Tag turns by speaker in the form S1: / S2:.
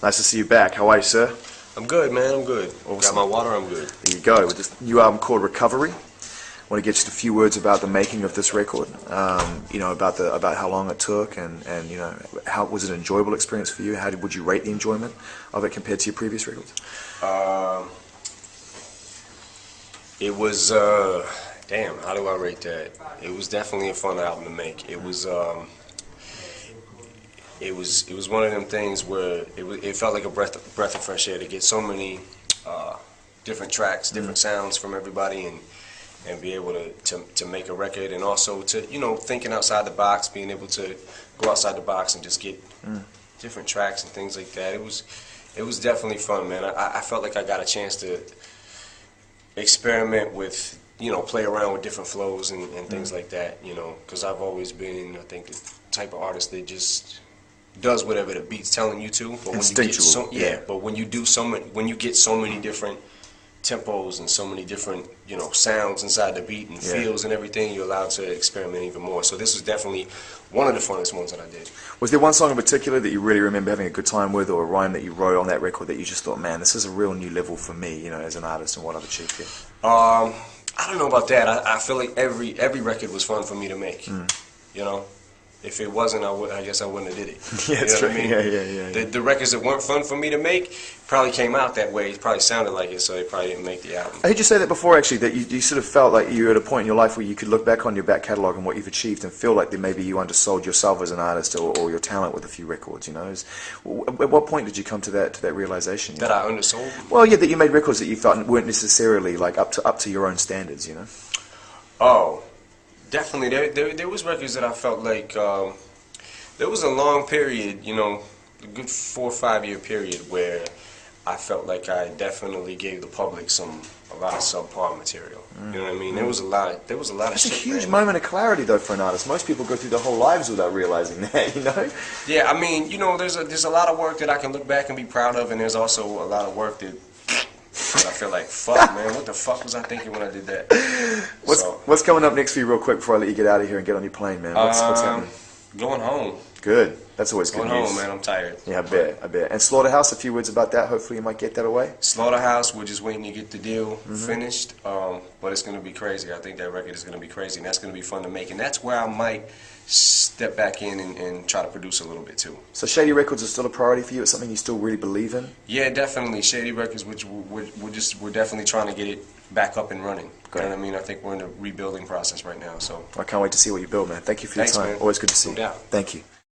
S1: Nice to see you back. How are you, sir?
S2: I'm good, man. I'm good.
S1: Awesome.
S2: Got my water. I'm good.
S1: There you go. With this new album called Recovery. I want to get just a few words about the making of this record. About how long it took, and how was it an enjoyable experience for you? Would you rate the enjoyment of it compared to your previous records?
S2: It was damn. How do I rate that? It was definitely a fun album to make. It was one of them things where it felt like a breath of fresh air to get so many different tracks, different sounds from everybody, and be able to make a record, and also to thinking outside the box, being able to go outside the box and just get different tracks and things like that. It was definitely fun, man. I felt like I got a chance to experiment with play around with different flows and things like that, because I've always been, I think, the type of artist that just does whatever the beat's telling you to. But when you get so many different tempos and so many different sounds inside the beat and feels and everything, you're allowed to experiment even more. So this was definitely one of the funnest ones that I did.
S1: Was there one song in particular that you really remember having a good time with, or a rhyme that you wrote on that record that you just thought, man, this is a real new level for me, as an artist and what I've achieved here?
S2: I don't know about that. I feel like every record was fun for me to make. If it wasn't, I guess I wouldn't have did it.
S1: Yeah, that's true. I mean? Yeah.
S2: The records that weren't fun for me to make probably came out that way. It probably sounded like it, so they probably didn't make the album.
S1: I heard you say that before, actually, that you sort of felt like you were at a point in your life where you could look back on your back catalogue and what you've achieved and feel like that maybe you undersold yourself as an artist or your talent with a few records. At what point did you come to that realization?
S2: That I undersold?
S1: Well, yeah, that you made records that you felt weren't necessarily like up to your own standards.
S2: Oh, definitely. There was records that I felt like. There was a long period, a good 4 or 5 year period where I felt like I definitely gave the public a lot of subpar material. You know what I mean? There was a lot of
S1: That's
S2: shit,
S1: a huge
S2: man.
S1: moment of clarity, though, for an artist. Most people go through their whole lives without realizing that,
S2: Yeah, I mean, there's a lot of work that I can look back and be proud of, and there's also a lot of work that I feel like, fuck, man, what the fuck was I thinking when I did that?
S1: What's coming up next for you, real quick, before I let you get out of here and get on your plane, man? What's happening?
S2: Going home.
S1: Good. That's always good news.
S2: Going home, man. I'm tired.
S1: Yeah, I bet. And Slaughterhouse, a few words about that. Hopefully you might get that away.
S2: Slaughterhouse, we're just waiting to get the deal finished. But it's going to be crazy. I think that record is going to be crazy, and that's going to be fun to make. And that's where I might step back in and try to produce a little bit, too.
S1: So Shady Records is still a priority for you? It's something you still really believe in?
S2: Yeah, definitely. Shady Records, which we're definitely trying to get it back up and running.
S1: Great.
S2: You know what I mean? I think we're in a rebuilding process right now. So
S1: I can't wait to see what you build, man. Thank you for your time.
S2: Man.
S1: Always good to see you.
S2: No doubt.
S1: Thank you.